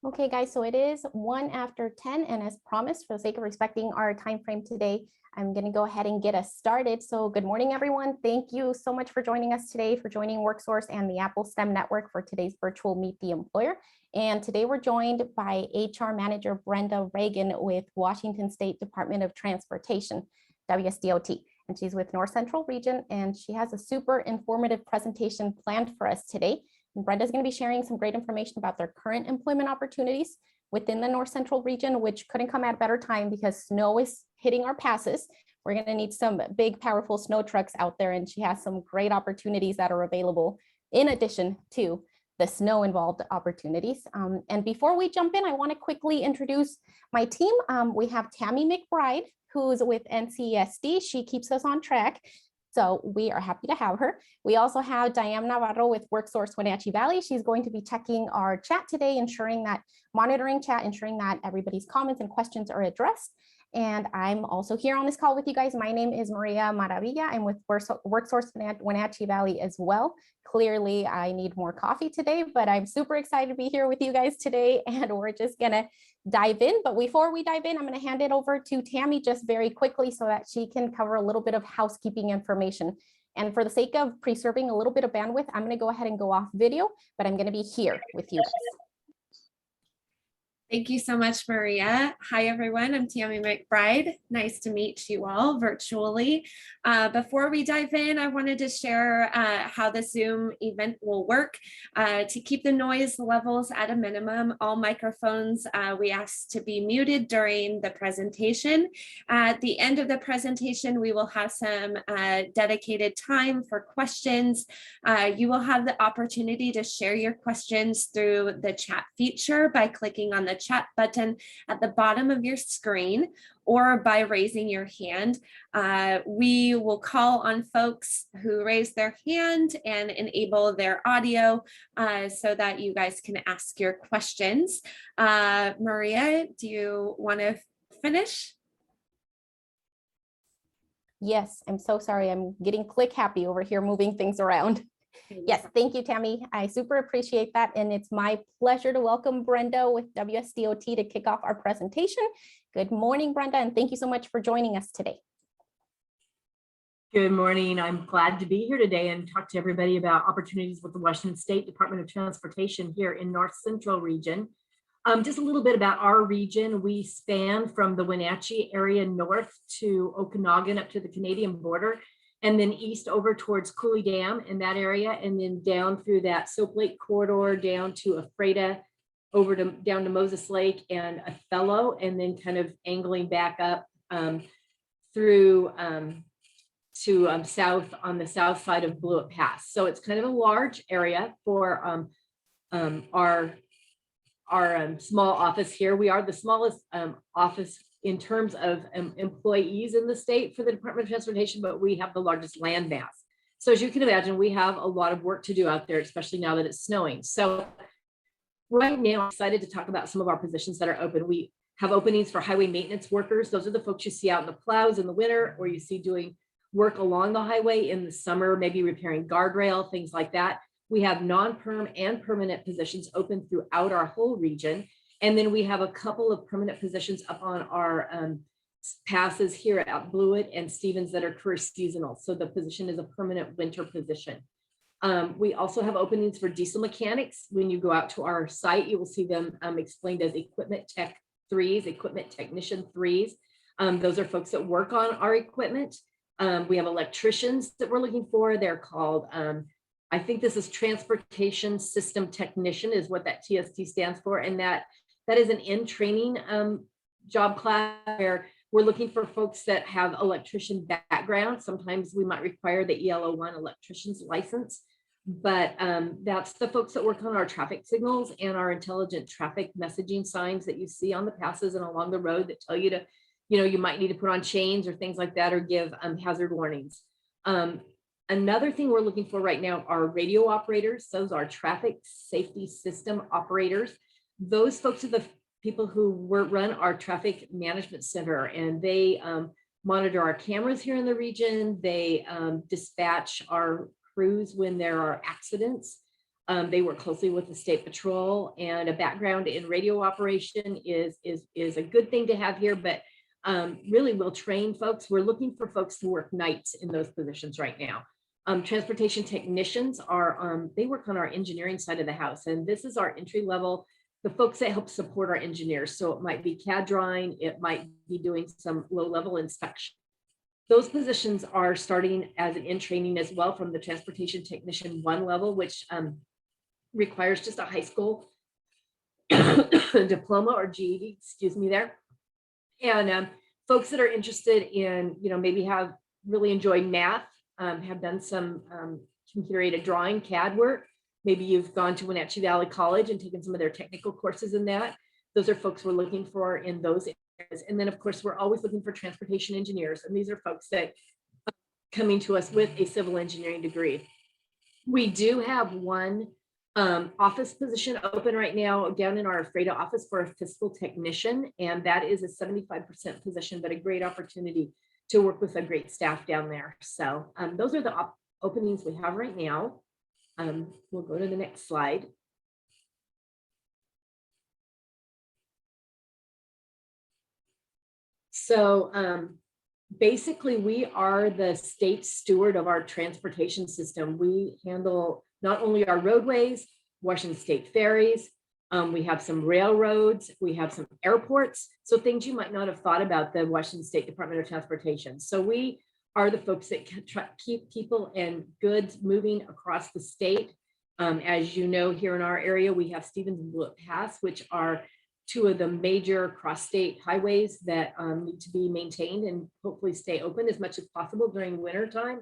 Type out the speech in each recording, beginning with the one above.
Okay, guys, so it is 1 after 10, and as promised, for the sake of respecting our time frame today, I'm going to go ahead and get us started. So good morning, everyone. Thank you so much for joining us today, for joining WorkSource and the Apple STEM Network for today's virtual Meet the Employer. And today we're joined by HR Manager Brenda Reagan with Washington State Department of Transportation, WSDOT. And she's with North Central Region, and she has a super informative presentation planned for us today. And Brenda's going to be sharing some great information about their current employment opportunities within the North Central region, which couldn't come at a better time because snow is hitting our passes. We're going to need some big, powerful snow trucks out there, and she has some great opportunities that are available in addition to the snow-involved opportunities. And before we jump in, I want to quickly introduce my team. We have Tammy McBride, who's with NCESD. She keeps us on track, so we are happy to have her. We also have Diane Navarro with WorkSource Wenatchee Valley. She's going to be checking our chat today, monitoring chat, ensuring that everybody's comments and questions are addressed. And I'm also here on this call with you guys. My name is Maria Maravilla. I'm with WorkSource Wenatchee Valley as well. Clearly, I need more coffee today, but I'm super excited to be here with you guys today, and we're just gonna dive in. But before we dive in, I'm gonna hand it over to Tammy just very quickly so that she can cover a little bit of housekeeping information. And for the sake of preserving a little bit of bandwidth, I'm gonna go ahead and go off video, but I'm gonna be here with you guys. Thank you so much, Maria. Hi, everyone. I'm Tammy McBride. Nice to meet you all virtually. Before we dive in, I wanted to share how the Zoom event will work. To keep the noise levels at a minimum, all microphones we ask to be muted during the presentation. At the end of the presentation, we will have some dedicated time for questions. You will have the opportunity to share your questions through the chat feature by clicking on the chat button at the bottom of your screen or by raising your hand. We will call on folks who raise their hand and enable their audio so that you guys can ask your questions. Maria, do you want to finish? Yes, I'm so sorry. I'm getting click happy over here, moving things around. Yes, thank you, Tammy. I super appreciate that. And it's my pleasure to welcome Brenda with WSDOT to kick off our presentation. Good morning, Brenda, and thank you so much for joining us today. Good morning. I'm glad to be here today and talk to everybody about opportunities with the Washington State Department of Transportation here in North Central Region. Just a little bit about our region. We span from the Wenatchee area north to Okanagan up to the Canadian border, and then east over towards Cooley Dam in that area, and then down through that Soap Lake corridor down to Ephrata, down to Moses Lake and Othello, and then kind of angling back up through to south on the south side of Blewett Pass. So it's kind of a large area for our small office here. We are the smallest office in terms of employees in the state for the Department of Transportation, but we have the largest land mass. So as you can imagine, we have a lot of work to do out there, especially now that it's snowing. So right now, I'm excited to talk about some of our positions that are open. We have openings for highway maintenance workers. Those are the folks you see out in the plows in the winter, or you see doing work along the highway in the summer, maybe repairing guardrail, things like that. We have non-perm and permanent positions open throughout our whole region. And then we have a couple of permanent positions up on our passes here at Blewett and Stevens that are career seasonal. So the position is a permanent winter position. We also have openings for diesel mechanics. When you go out to our site, you will see them explained as equipment tech 3s, equipment technician 3s. Those are folks that work on our equipment. We have electricians that we're looking for. They're called, I think this is transportation system technician is what that TST stands for. And that is an in-training job class where we're looking for folks that have electrician background. Sometimes we might require the EL01 electrician's license, but that's the folks that work on our traffic signals and our intelligent traffic messaging signs that you see on the passes and along the road that tell you to, you might need to put on chains or things like that, or give hazard warnings. Another thing we're looking for right now are radio operators. Those are traffic safety system operators. Those folks are the people who run our traffic management center, and they monitor our cameras here in the region. They dispatch our crews when there are accidents. They work closely with the State Patrol, and a background in radio operation is a good thing to have here, but really will train folks. We're looking for folks to work nights in those positions right now. Transportation technicians are, they work on our engineering side of the house, and this is our entry level, the folks that help support our engineers. So it might be CAD drawing, it might be doing some low level inspection. Those positions are starting as an in training as well from the Transportation Technician 1 level, which requires just a high school diploma or GED, excuse me there. And folks that are interested in, maybe have really enjoyed math, have done some computer aided drawing, CAD work. Maybe you've gone to Wenatchee Valley College and taken some of their technical courses in that. Those are folks we're looking for in those areas. And then of course, we're always looking for transportation engineers. And these are folks that are coming to us with a civil engineering degree. We do have one office position open right now down in our Freda office for a fiscal technician. And that is a 75% position, but a great opportunity to work with a great staff down there. So those are the openings we have right now. We'll go to the next slide. So basically, we are the state steward of our transportation system. We handle not only our roadways, Washington State ferries, we have some railroads, we have some airports, so things you might not have thought about the Washington State Department of Transportation. So we are the folks that keep people and goods moving across the state. As you know, here in our area, we have Stevens and Bullitt Pass, which are two of the major cross-state highways that need to be maintained and hopefully stay open as much as possible during winter time.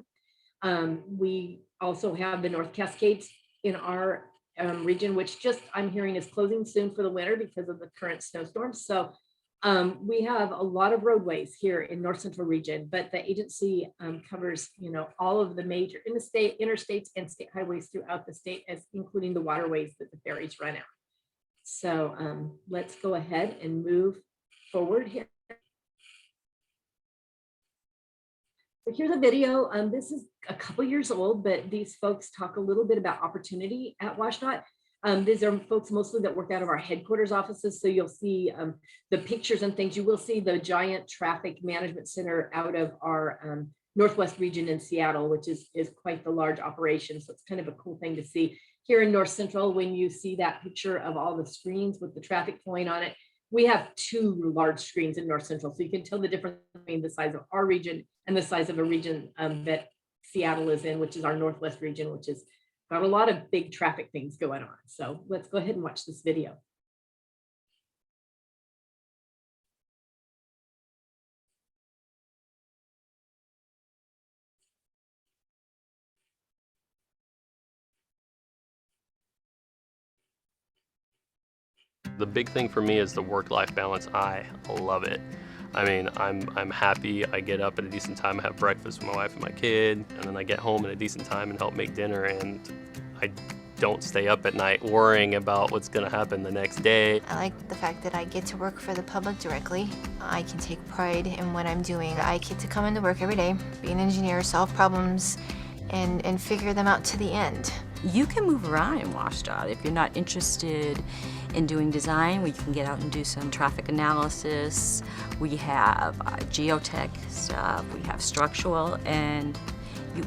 We also have the North Cascades in our region, which I'm hearing is closing soon for the winter because of the current snowstorms. So we have a lot of roadways here in North Central region, but the agency covers, all of the major interstates and state highways throughout the state, as including the waterways that the ferries run out. So let's go ahead and move forward here. So here's a video. This is a couple years old, but these folks talk a little bit about opportunity at WashDOT. These are folks mostly that work out of our headquarters offices. So you'll see the pictures and things. You will see the giant traffic management center out of our Northwest region in Seattle, which is quite the large operation. So it's kind of a cool thing to see. Here in North Central, when you see that picture of all the screens with the traffic flowing on it, we have 2 large screens in North Central. So you can tell the difference between the size of our region and the size of a region that Seattle is in, which is our Northwest region, which has got a lot of big traffic things going on. So let's go ahead and watch this video. The big thing for me is the work-life balance. I love it. I mean, I'm happy. I get up at a decent time, I have breakfast with my wife and my kid, and then I get home at a decent time and help make dinner, and I don't stay up at night worrying about what's gonna happen the next day. I like the fact that I get to work for the public directly. I can take pride in what I'm doing. I get to come into work every day, be an engineer, solve problems, and figure them out to the end. You can move around in WashDOT if you're not interested in doing design, where you can get out and do some traffic analysis. We have geotech stuff, we have structural, and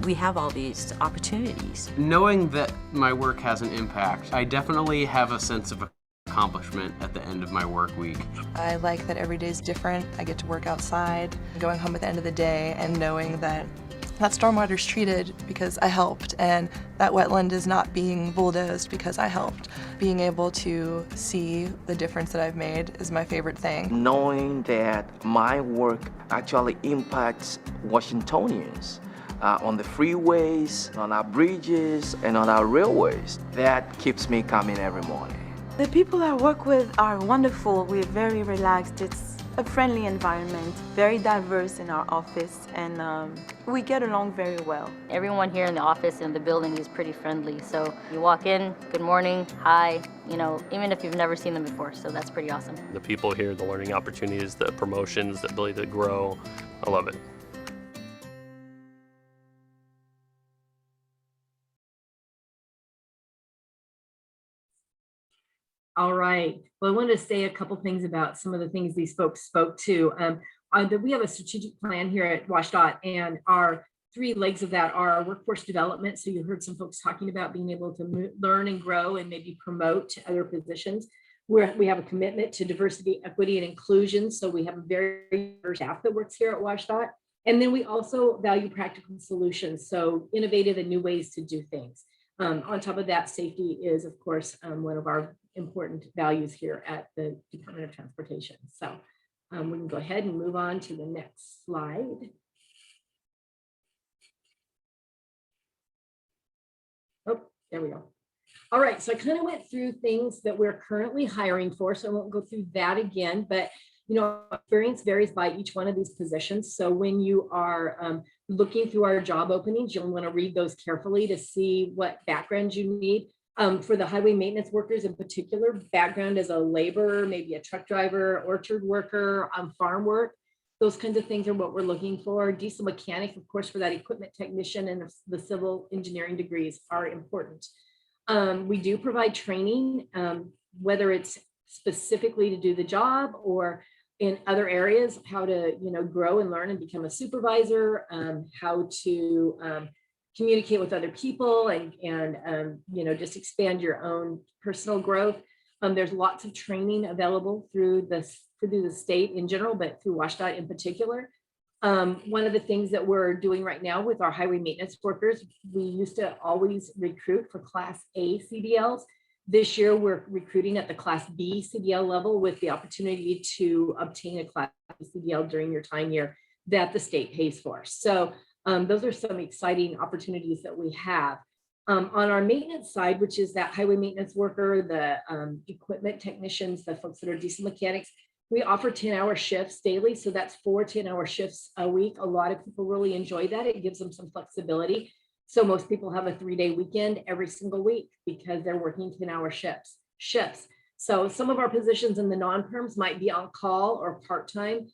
we have all these opportunities. Knowing that my work has an impact, I definitely have a sense of accomplishment at the end of my work week. I like that every day is different. I get to work outside, going home at the end of the day and knowing that stormwater is treated because I helped, and that wetland is not being bulldozed because I helped. Being able to see the difference that I've made is my favorite thing. Knowing that my work actually impacts Washingtonians on the freeways, on our bridges, and on our railways, that keeps me coming every morning. The people I work with are wonderful. We're very relaxed. It's a friendly environment, very diverse in our office, and we get along very well. Everyone here in the office and the building is pretty friendly. So you walk in, good morning, hi, even if you've never seen them before. So that's pretty awesome. The people here, the learning opportunities, the promotions, the ability to grow, I love it. All right. Well, I wanted to say a couple things about some of the things these folks spoke to. We have a strategic plan here at WSDOT, and our 3 legs of that are workforce development. So you heard some folks talking about being able to learn and grow and maybe promote to other positions. We have a commitment to diversity, equity, and inclusion. So we have a very diverse staff that works here at WSDOT. And then we also value practical solutions, so innovative and new ways to do things. On top of that, safety is, of course, one of our important values here at the Department of Transportation. So we can go ahead and move on to the next slide. Oh, there we go. All right, so I kind of went through things that we're currently hiring for, so I won't go through that again, but experience varies by each one of these positions. So when you are looking through our job openings, you'll want to read those carefully to see what background you need. For the highway maintenance workers in particular, background as a laborer, maybe a truck driver, orchard worker, farm work, those kinds of things are what we're looking for. Diesel mechanic, of course, for that equipment technician, and the civil engineering degrees are important. We do provide training, whether it's specifically to do the job or in other areas, how to grow and learn and become a supervisor, how to communicate with other people, and just expand your own personal growth. There's lots of training available through the state in general, but through WSDOT in particular. One of the things that we're doing right now with our highway maintenance workers, we used to always recruit for Class A CDLs. This year, we're recruiting at the Class B CDL level with the opportunity to obtain a Class B CDL during your time here that the state pays for. So those are some exciting opportunities that we have. On our maintenance side, which is that highway maintenance worker, the equipment technicians, the folks that are diesel mechanics, we offer 10-hour shifts daily. So that's 4 10-hour shifts a week. A lot of people really enjoy that. It gives them some flexibility. So most people have a 3-day weekend every single week because they're working 10-hour shifts. So some of our positions in the non-perms might be on call or part-time.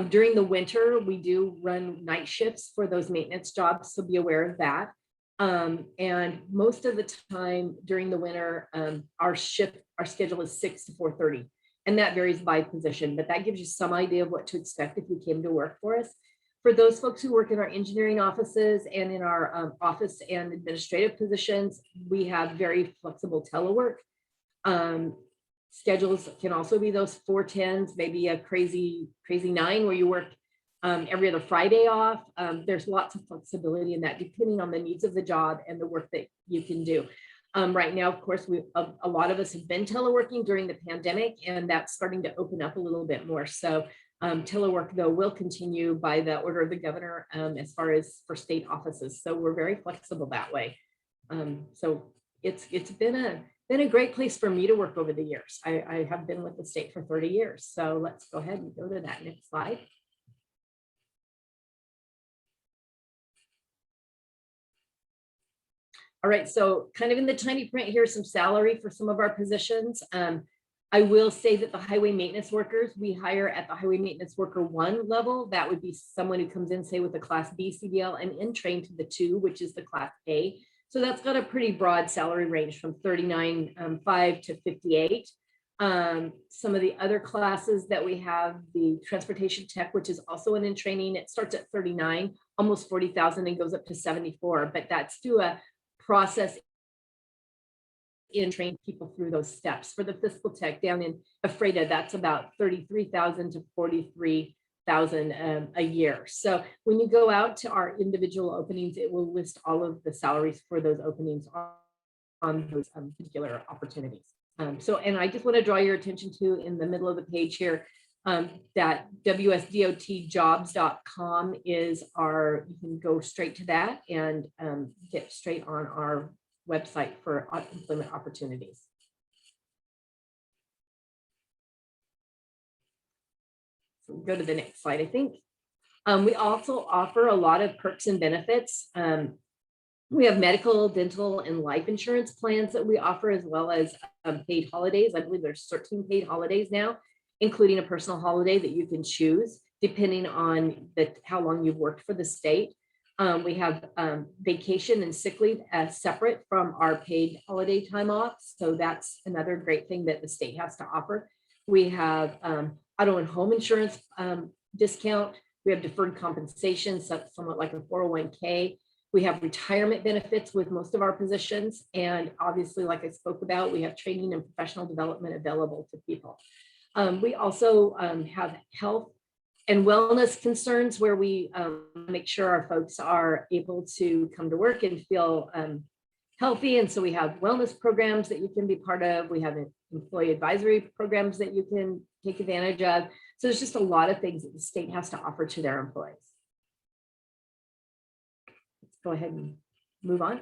During the winter, we do run night shifts for those maintenance jobs, so be aware of that. And most of the time during the winter, our schedule is 6 to 4:30, and that varies by position, but that gives you some idea of what to expect if you came to work for us. For those folks who work in our engineering offices and in our office and administrative positions, we have very flexible telework. Schedules can also be those 4-10s, maybe a crazy 9 where you work every other Friday off. There's lots of flexibility in that depending on the needs of the job and the work that you can do. Right now, of course, a lot of us have been teleworking during the pandemic, and that's starting to open up a little bit more. So telework, though, will continue by the order of the governor as far as for state offices. So we're very flexible that way. So it's been a great place for me to work over the years. I have been with the state for 30 years. So let's go ahead and go to that next slide. All right, so kind of in the tiny print here, some salary for some of our positions. I will say that the highway maintenance workers, we hire at the highway maintenance worker 1 level. That would be someone who comes in, say, with a Class B CDL and in trained to the 2, which is the Class A. So that's got a pretty broad salary range from $39,500 to $58,000. Some of the other classes that we have, the transportation tech, which is also an in training, it starts at $39,000, almost $40,000, and goes up to $74,000. But that's through a process in training people through those steps. For the fiscal tech down in Ephrata, that's about $33,000 to $43,000 a year. So when you go out to our individual openings, it will list all of the salaries for those openings on those particular opportunities. And I just want to draw your attention to, in the middle of the page here, that WSDOTjobs.com is you can go straight to that and get straight on our website for employment opportunities. So we'll go to the next slide, I think. We also offer a lot of perks and benefits. We have medical, dental, and life insurance plans that we offer, as well as paid holidays. I believe there's 13 paid holidays now, including a personal holiday that you can choose depending on how long you've worked for the state. We have vacation and sick leave as separate from our paid holiday time off. So that's another great thing that the state has to offer. We have auto and home insurance discount. We have deferred compensation, somewhat like a 401k. We have retirement benefits with most of our positions. And obviously, like I spoke about, we have training and professional development available to people. We also have health and wellness concerns where we make sure our folks are able to come to work and feel healthy. And so we have wellness programs that you can be part of. We have employee advisory programs that you can take advantage of. So there's just a lot of things that the state has to offer to their employees. Let's go ahead and move on.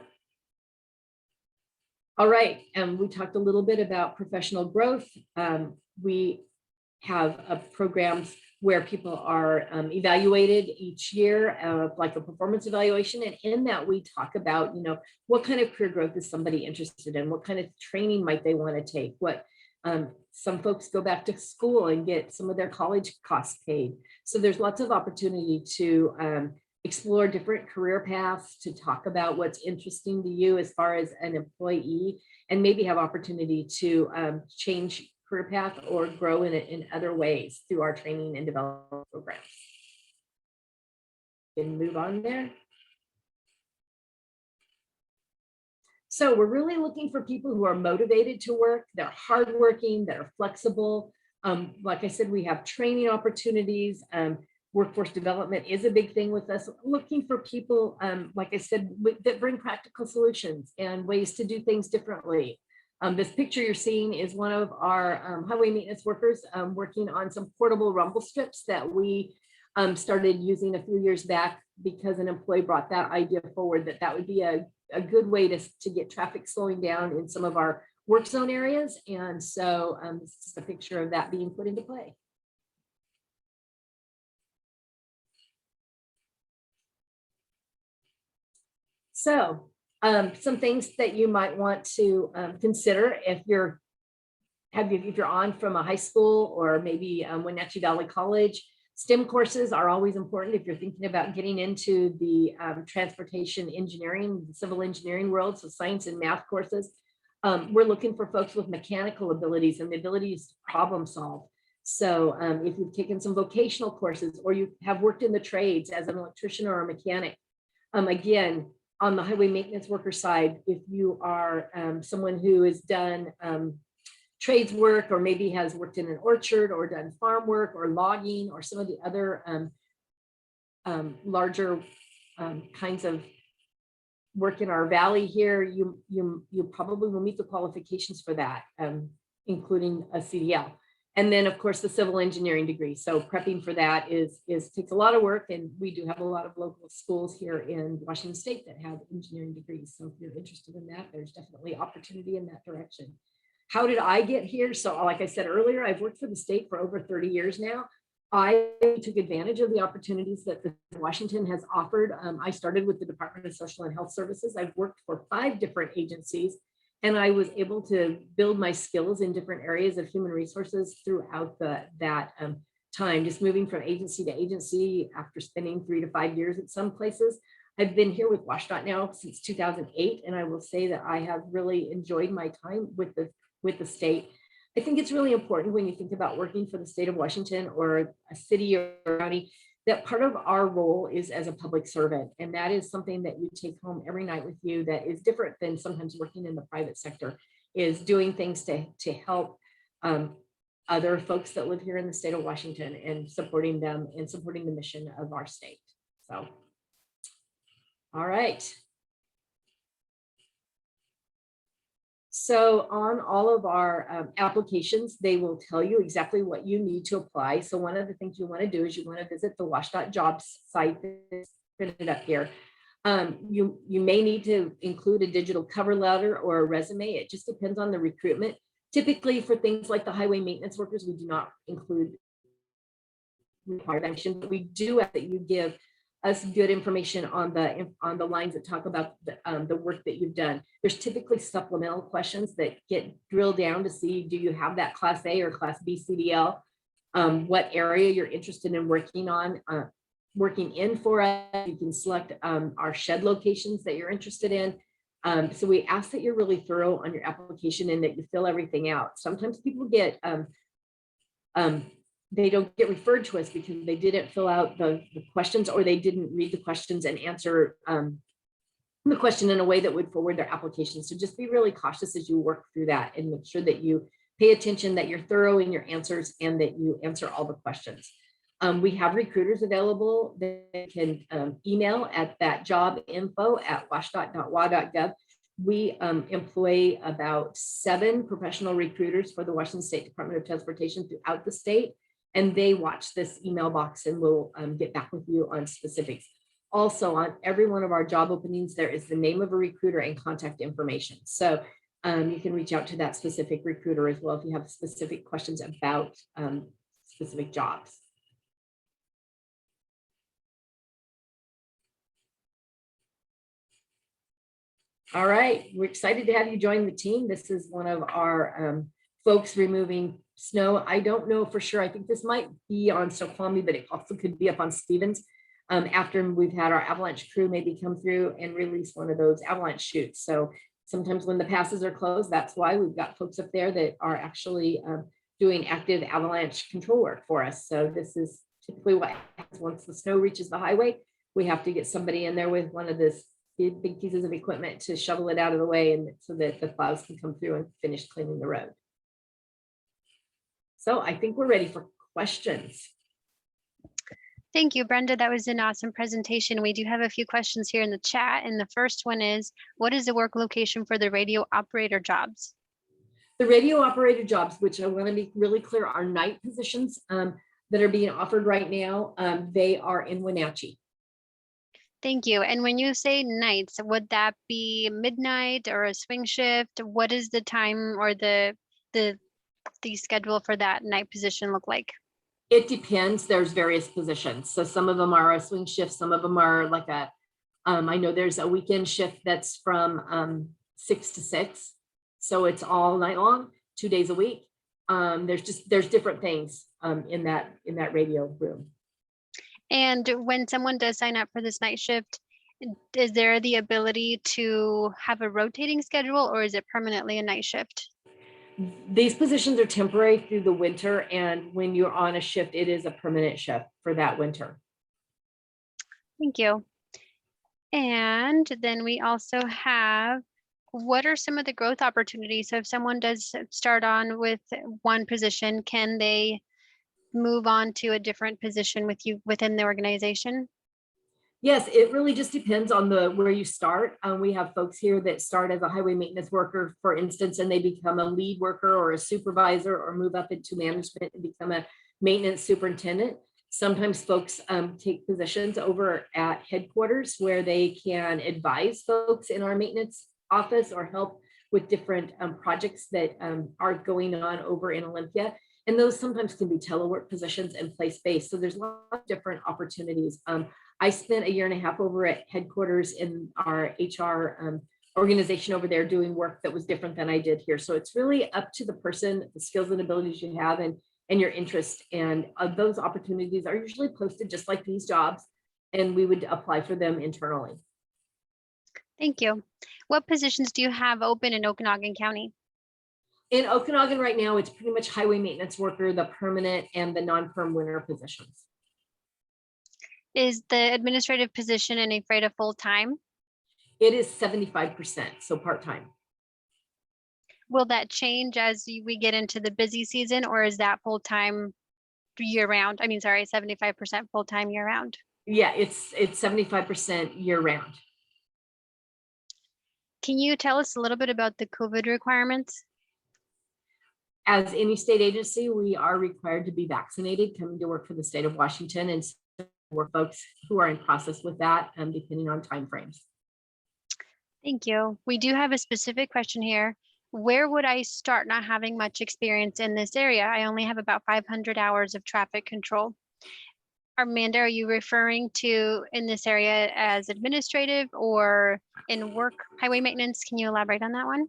All right, and we talked a little bit about professional growth. We have programs where people are evaluated each year, like a performance evaluation. And in that, we talk about, what kind of career growth is somebody interested in? What kind of training might they want to take? What some folks go back to school and get some of their college costs paid. So there's lots of opportunity to explore different career paths, to talk about what's interesting to you as far as an employee, and maybe have opportunity to change career path or grow in other ways through our training and development programs. And move on there. So we're really looking for people who are motivated to work, they're hardworking, they're flexible. Like I said, we have training opportunities. Workforce development is a big thing with us. Looking for people, like I said, that bring practical solutions and ways to do things differently. This picture you're seeing is one of our highway maintenance workers working on some portable rumble strips that we started using a few years back because an employee brought that idea forward, that would be a good way to get traffic slowing down in some of our work zone areas. And so this is a picture of that being put into play. So some things that you might want to consider if you're on from a high school or maybe Wenatchee Valley College. STEM courses are always important if you're thinking about getting into the transportation engineering, civil engineering world, so science and math courses. We're looking for folks with mechanical abilities and the abilities to problem solve. So if you've taken some vocational courses or you have worked in the trades as an electrician or a mechanic, again, on the highway maintenance worker side, if you are someone who has done trades work or maybe has worked in an orchard or done farm work or logging or some of the other larger kinds of work in our valley here, you probably will meet the qualifications for that, including a CDL. And then, of course, the civil engineering degree. So prepping for that takes a lot of work, and we do have a lot of local schools here in Washington State that have engineering degrees. So if you're interested in that, there's definitely opportunity in that direction. How did I get here? So like I said earlier, I've worked for the state for over 30 years now. I took advantage of the opportunities that Washington has offered. I started with the Department of Social and Health Services. I've worked for 5 different agencies, and I was able to build my skills in different areas of human resources throughout that time, just moving from agency to agency after spending 3 to 5 years at some places. I've been here with WSDOT now since 2008, and I will say that I have really enjoyed my time with the state. I think it's really important when you think about working for the state of Washington or a city or county, that part of our role is as a public servant. And that is something that you take home every night with you that is different than sometimes working in the private sector, is doing things to help other folks that live here in the state of Washington and supporting them and supporting the mission of our state. So, all right. So on all of our applications, they will tell you exactly what you need to apply. So one of the things you want to do is you want to visit the WSDOT jobs site that's printed up here. You may need to include a digital cover letter or a resume. It just depends on the recruitment. Typically for things like the highway maintenance workers, we do not include required information, but we do ask that you give us good information on the lines that talk about the work that you've done. There's typically supplemental questions that get drilled down to see, do you have that Class A or Class B CDL? What area you're interested in working on? working in for us. You can select our shed locations that you're interested in. So we ask that you're really thorough on your application and that you fill everything out. Sometimes people get, they don't get referred to us because they didn't fill out the questions, or they didn't read the questions and answer the question in a way that would forward their application. So just be really cautious as you work through that and make sure that you pay attention, that you're thorough in your answers, and that you answer all the questions. We have recruiters available that can email at that job info@washdot.wa.gov. We employ about 7 professional recruiters for the Washington State Department of Transportation throughout the state, and they watch this email box and will get back with you on specifics. Also, on every one of our job openings, there is the name of a recruiter and contact information. So you can reach out to that specific recruiter as well if you have specific questions about specific jobs. All right, we're excited to have you join the team. This is one of our folks removing snow. I don't know for sure. I think this might be on Snoqualmie, but it also could be up on Stevens. After we've had our avalanche crew maybe come through and release one of those avalanche chutes. So sometimes when the passes are closed, that's why we've got folks up there that are actually doing active avalanche control work for us. So this is typically what happens once the snow reaches the highway. We have to get somebody in there with one of this big pieces of equipment to shovel it out of the way, and so that the plows can come through and finish cleaning the road. So I think we're ready for questions. Thank you, Brenda. That was an awesome presentation. We do have a few questions here in the chat. And the first one is, what is the work location for the radio operator jobs? The radio operator jobs, which I want to be really clear, are night positions that are being offered right now. They are in Wenatchee. Thank you. And when you say nights, would that be midnight or a swing shift? What is the time or the schedule for that night position look like? It depends. There's various positions. So some of them are a swing shift. Some of them are like a, I know there's a weekend shift that's from 6 to 6. So it's all night long, 2 days a week. There's different things in that radio room. And when someone does sign up for this night shift, is there the ability to have a rotating schedule, or is it permanently a night shift? These positions are temporary through the winter, and when you're on a shift, it is a permanent shift for that winter. Thank you. And then we also have, what are some of the growth opportunities? So if someone does start on with one position, can they move on to a different position with you within the organization? Yes, it really just depends on where you start. We have folks here that start as a highway maintenance worker, for instance, and they become a lead worker or a supervisor, or move up into management and become a maintenance superintendent. Sometimes folks take positions over at headquarters where they can advise folks in our maintenance office or help with different projects that are going on over in Olympia. And those sometimes can be telework positions and place-based. So there's a lot of different opportunities. I spent 1.5 years over at headquarters in our HR organization over there doing work that was different than I did here. So it's really up to the person, the skills and abilities you have, and your interest. And those opportunities are usually posted just like these jobs, and we would apply for them internally. Thank you. What positions do you have open in Okanagan County? In Okanagan right now, it's pretty much highway maintenance worker, the permanent and the non-perm winter positions. Is the administrative position in a FREDA full-time? It is 75%, so part-time. Will that change as we get into the busy season, or is that full-time year-round? I mean, sorry, 75% full-time year-round? Yeah, it's 75% year-round. Can you tell us a little bit about the COVID requirements? As any state agency, we are required to be vaccinated coming to work for the state of Washington, and we're folks who are in process with that, depending on timeframes. Thank you. We do have a specific question here. Where would I start not having much experience in this area? I only have about 500 hours of traffic control. Amanda, are you referring to in this area as administrative or in work highway maintenance? Can you elaborate on that one?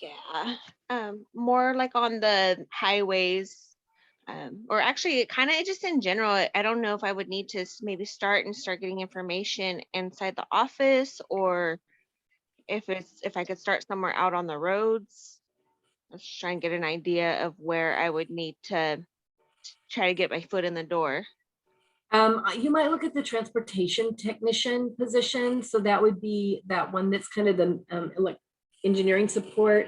Yeah, more like on the highways, or actually kind of just in general, I don't know if I would need to maybe start getting information inside the office, or if I could start somewhere out on the roads. Let's try and get an idea of where I would need to try to get my foot in the door. You might look at the transportation technician position. So that would be that one that's kind of the like engineering support,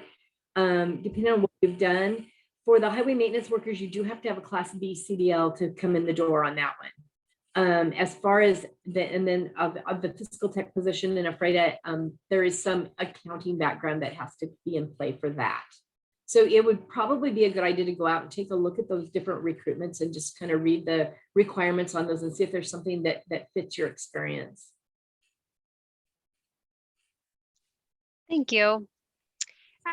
depending on what you've done. For the highway maintenance workers, you do have to have a Class B CDL to come in the door on that one. As far as and then of the physical tech position, and afraid there is some accounting background that has to be in play for that. So it would probably be a good idea to go out and take a look at those different recruitments and just kind of read the requirements on those and see if there's something that fits your experience. Thank you.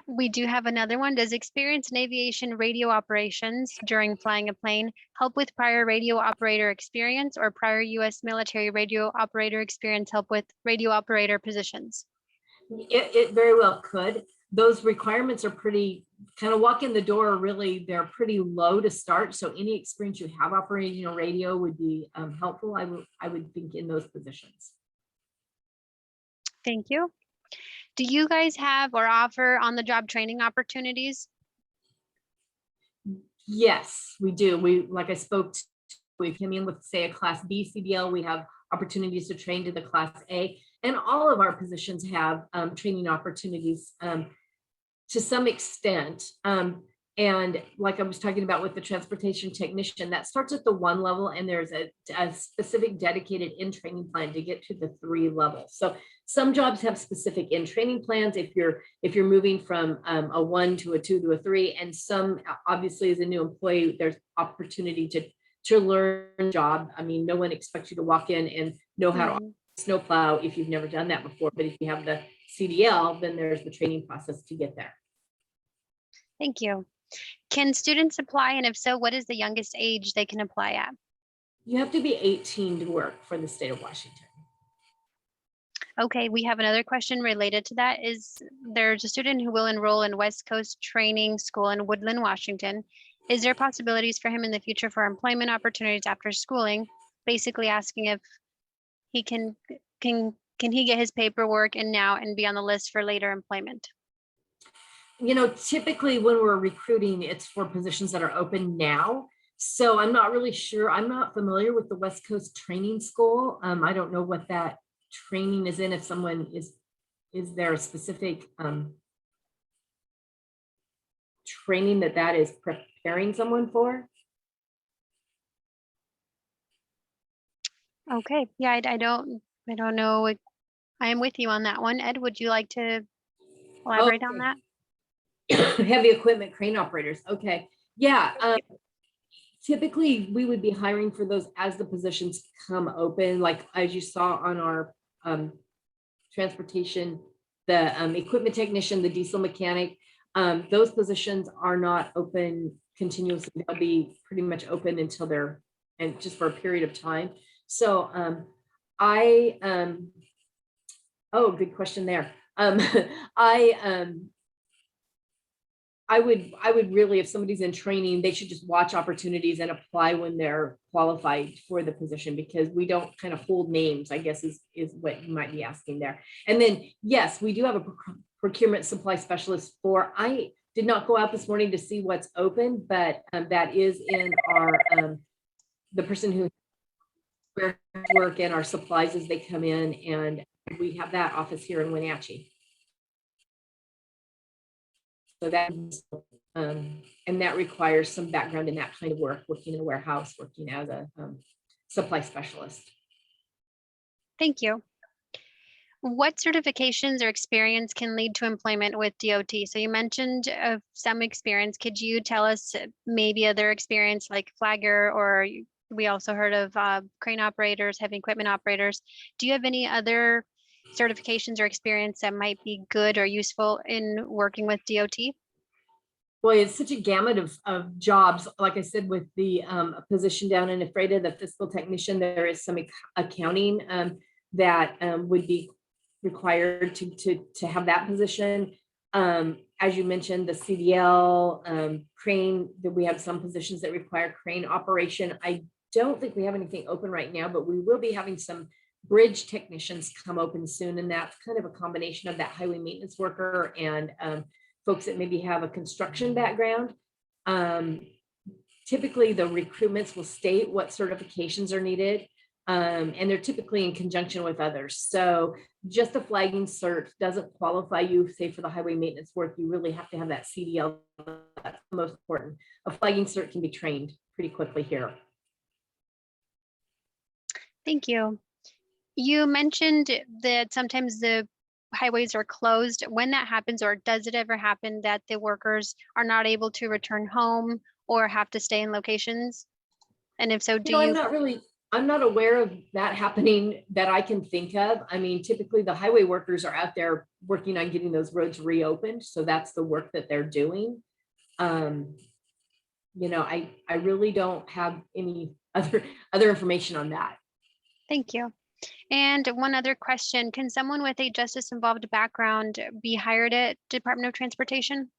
We do have another one. Does experience in aviation radio operations during flying a plane help with prior radio operator experience, or prior U.S. military radio operator experience help with radio operator positions? It very well could. Those requirements are pretty, kind of walk in the door, really, they're pretty low to start. So any experience you have operating a radio would be helpful, I would think, in those positions. Thank you. Do you guys have or offer on-the-job training opportunities? Yes, we do. Like I spoke to, we came in with, say, a Class B CDL. We have opportunities to train to the Class A, and all of our positions have training opportunities to some extent. And like I was talking about with the transportation technician, that starts at the 1 level, and there's a specific dedicated in-training plan to get to the 3 levels. So some jobs have specific in-training plans if you're moving from a 1 to a 2 to a 3, and some, obviously, as a new employee, there's opportunity to learn the job. I mean, no one expects you to walk in and know how to snowplow if you've never done that before, but if you have the CDL, then there's the training process to get there. Thank you. Can students apply, and if so, what is the youngest age they can apply at? You have to be 18 to work for the state of Washington. Okay, we have another question related to that. There's a student who will enroll in West Coast Training School in Woodland, Washington. Is there possibilities for him in the future for employment opportunities after schooling? Basically asking if he can he get his paperwork in now and be on the list for later employment? You know, typically when we're recruiting, it's for positions that are open now. So I'm not really sure. I'm not familiar with the West Coast Training School. I don't know what that training is in. If someone is there a specific training that is preparing someone for? Okay, yeah, I don't know. I am with you on that one. Ed, would you like to elaborate on that? Heavy equipment crane operators. Okay. Yeah. Typically, we would be hiring for those as the positions come open. Like as you saw on our transportation, the equipment technician, the diesel mechanic, those positions are not open continuously. They'll be pretty much open until and just for a period of time. So oh, good question there. I would really, if somebody's in training, they should just watch opportunities and apply when they're qualified for the position, because we don't kind of hold names, I guess is what you might be asking there. And then, yes, we do have a procurement supply specialist I did not go out this morning to see what's open, but that is in our, the person who work and our supplies as they come in, and we have that office here in Wenatchee. So that, and that requires some background in that kind of work, working in a warehouse, working as a supply specialist. Thank you. What certifications or experience can lead to employment with DOT? So you mentioned some experience. Could you tell us maybe other experience like flagger, or we also heard of crane operators, heavy equipment operators. Do you have any other certifications or experience that might be good or useful in working with DOT? Boy, it's such a gamut of jobs. Like I said, with the position down in Ephrata, the fiscal technician, there is some accounting that would be required to have that position. as you mentioned, the CDL, crane, that we have some positions that require crane operation. I don't think we have anything open right now, but we will be having some bridge technicians come open soon. And that's kind of a combination of that highway maintenance worker and folks that maybe have a construction background. Typically the recruitments will state what certifications are needed. And they're typically in conjunction with others. So just a flagging cert doesn't qualify you, say, for the highway maintenance work. You really have to have that CDL. That's the most important. A flagging cert can be trained pretty quickly here. Thank you. You mentioned that sometimes the highways are closed. When that happens, or does it ever happen that the workers are not able to return home or have to stay in locations? And if so, I'm not aware of that happening that I can think of. I mean, typically the highway workers are out there working on getting those roads reopened. So that's the work that they're doing. You know, I really don't have any other information on that. Thank you. And one other question, can someone with a justice involved background be hired at Department of Transportation?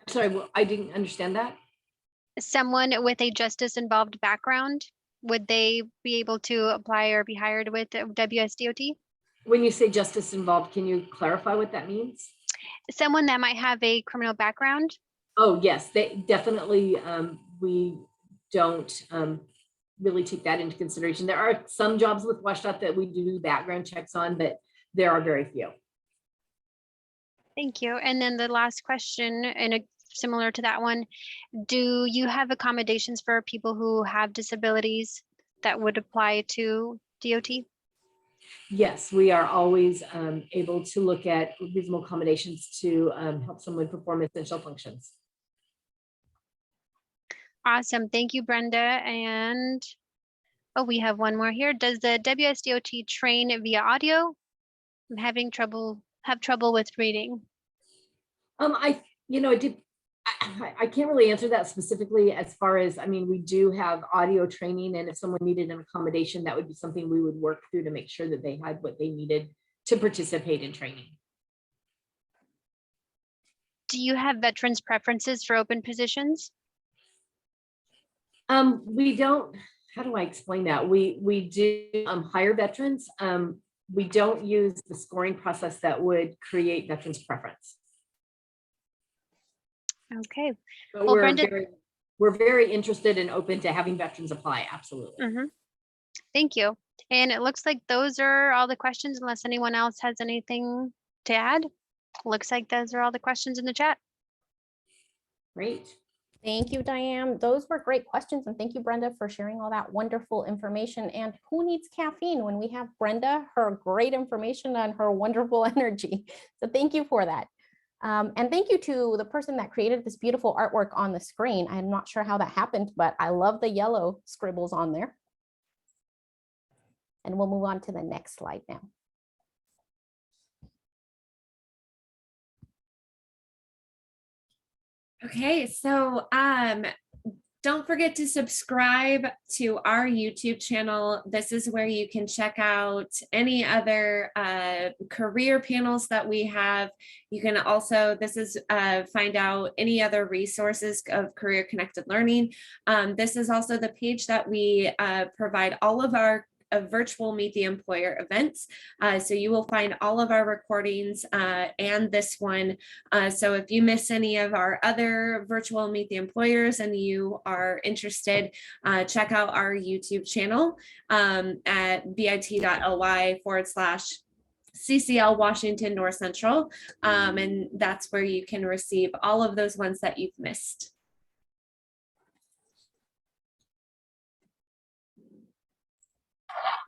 Sorry, well, I didn't understand that. Someone with a justice involved background, would they be able to apply or be hired with WSDOT? When you say justice involved, can you clarify what that means? Someone that might have a criminal background. Oh, yes, they definitely, we don't really take that into consideration. There are some jobs with WSDOT that we do background checks on, but there are very few. Thank you. And then the last question, and similar to that one, do you have accommodations for people who have disabilities that would apply to DOT? Yes, we are always able to look at reasonable accommodations to help someone perform essential functions. Awesome. Thank you, Brenda. And oh, we have one more here. Does the WSDOT train via audio? I'm having trouble with reading. I can't really answer that specifically as far as, I mean, we do have audio training, and if someone needed an accommodation, that would be something we would work through to make sure that they had what they needed to participate in training. Do you have veterans preferences for open positions? We don't, how do I explain that? We do hire veterans. We don't use the scoring process that would create veterans preference. Okay. But well, we're very interested and open to having veterans apply. Absolutely. Thank you. And it looks like those are all the questions, unless anyone else has anything to add. Looks like those are all the questions in the chat. Great. Thank you, Diane. Those were great questions. And thank you, Brenda, for sharing all that wonderful information. And who needs caffeine when we have Brenda, her great information and her wonderful energy. So thank you for that. And thank you to the person that created this beautiful artwork on the screen. I'm not sure how that happened, but I love the yellow scribbles on there. And we'll move on to the next slide now. Okay, so don't forget to subscribe to our YouTube channel. This is where you can check out any other career panels that we have. You can also, find out any other resources of career connected learning. This is also the page that we provide all of our virtual Meet the Employer events. So you will find all of our recordings and this one. So if you miss any of our other virtual Meet the Employers and you are interested, check out our YouTube channel at bit.ly/CCL Washington North Central. And that's where you can receive all of those ones that you've missed.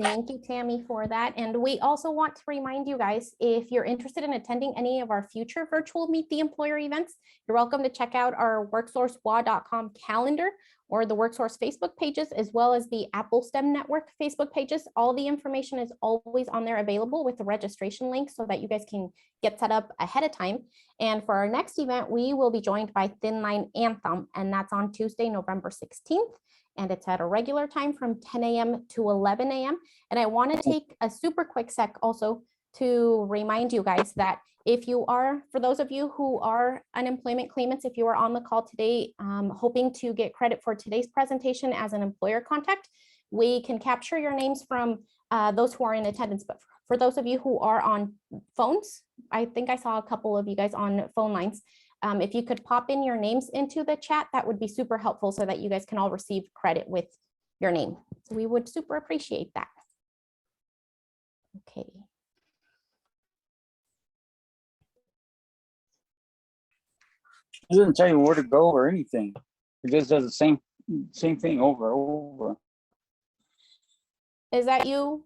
Thank you, Tammy, for that. And we also want to remind you guys, if you're interested in attending any of our future virtual Meet the Employer events, you're welcome to check out our WorkSourceWA.com calendar or the WorkSource Facebook pages, as well as the Apple STEM Network Facebook pages. All the information is always on there available with the registration link so that you guys can get set up ahead of time. And for our next event, we will be joined by Thin Line Anthem, and that's on Tuesday, November 16th. And it's at a regular time from 10 a.m. to 11 a.m. And I want to take a super quick sec also to remind you guys that if you are, for those of you who are unemployment claimants, if you are on the call today, hoping to get credit for today's presentation as an employer contact, we can capture your names from those who are in attendance. But for those of you who are on phones, I think I saw a couple of you guys on phone lines. If you could pop in your names into the chat, that would be super helpful so that you guys can all receive credit with your name. So we would super appreciate that. Okay. It doesn't tell you where to go or anything. It just does the same thing over and over. Is that you,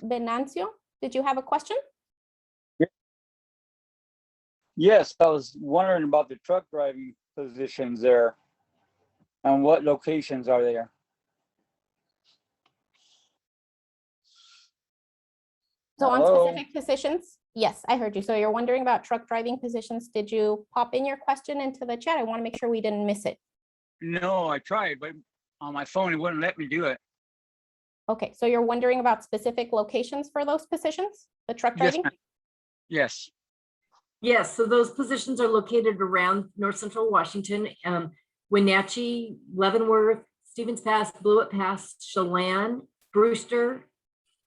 Venancio? Did you have a question? Yes, I was wondering about the truck driving positions there and what locations are there. So on Hello? specific positions, yes, I heard you. So you're wondering about truck driving positions. Did you pop in your question into the chat? I want to make sure we didn't miss it. No, I tried, but on my phone, it wouldn't let me do it. Okay, so you're wondering about specific locations for those positions, the truck Yes, driving? ma'am. Yes. Yes, so those positions are located around North Central Washington, Wenatchee, Leavenworth, Stevens Pass, Blewett Pass, Chelan, Brewster,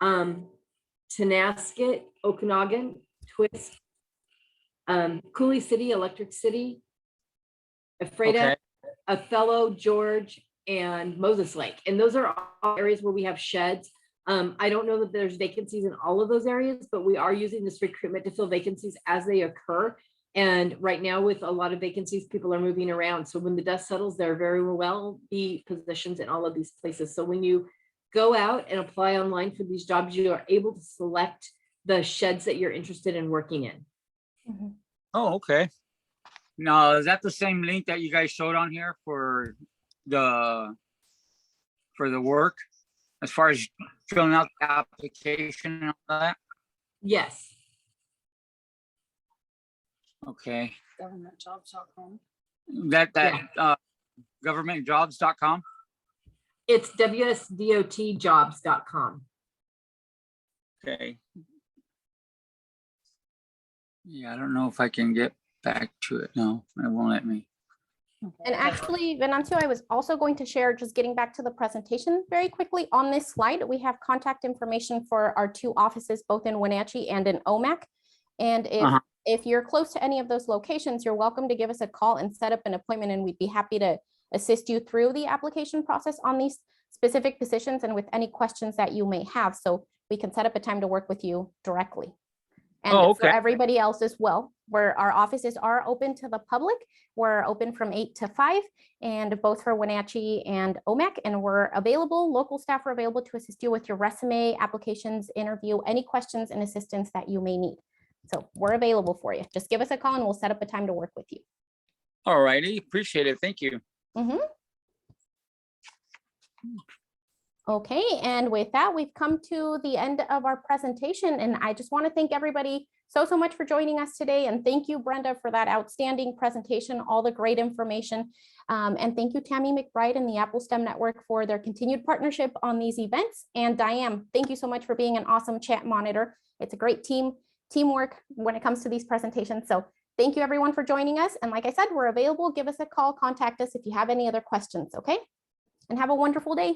Tenasket, Okanagan, Twist, Cooley City, Electric City, Ephrata, Okay. Othello, George, and Moses Lake. And those are all areas where we have sheds. I don't know that there's vacancies in all of those areas, but we are using this recruitment to fill vacancies as they occur. And right now with a lot of vacancies, people are moving around. So when the dust settles, there very well be positions in all of these places. So when you go out and apply online for these jobs, you are able to select the sheds that you're interested in working in. Mm-hmm. Oh, okay. Now, is that the same link that you guys showed on here for the work? As far as filling out the application and all that? Yes. Okay. Governmentjobs.com. Governmentjobs.com? It's WSDOTjobs.com. Okay. Yeah, I don't know if I can get back to it. No, it won't let me. And actually, Venancio, I was also going to share, just getting back to the presentation very quickly. On this slide, we have contact information for our two offices, both in Wenatchee and in OMAC. And if you're close to any of those locations, you're welcome to give us a call and set up an appointment, and we'd be happy to assist you through the application process on these specific positions and with any questions that you may have. So we can set up a time to work with you directly. And for everybody else as well, where our offices are open to the public, we're open from 8 to 5, and both for Wenatchee and OMAC, and we're available, local staff are available to assist you with your resume, applications, interview, any questions and assistance that you may need. So we're available for you. Just give us a call and we'll set up a time to work with you. All righty, appreciate it. Thank you. Mm-hmm. Okay, and with that, we've come to the end of our presentation, and I just want to thank everybody so much for joining us today. And thank you, Brenda, for that outstanding presentation, all the great information. And thank you, Tammy McBride and the Apple STEM Network for their continued partnership on these events. And Diane, thank you so much for being an awesome chat monitor. It's a great teamwork when it comes to these presentations. So thank you everyone for joining us. And like I said, we're available. Give us a call, contact us if you have any other questions, okay? And have a wonderful day.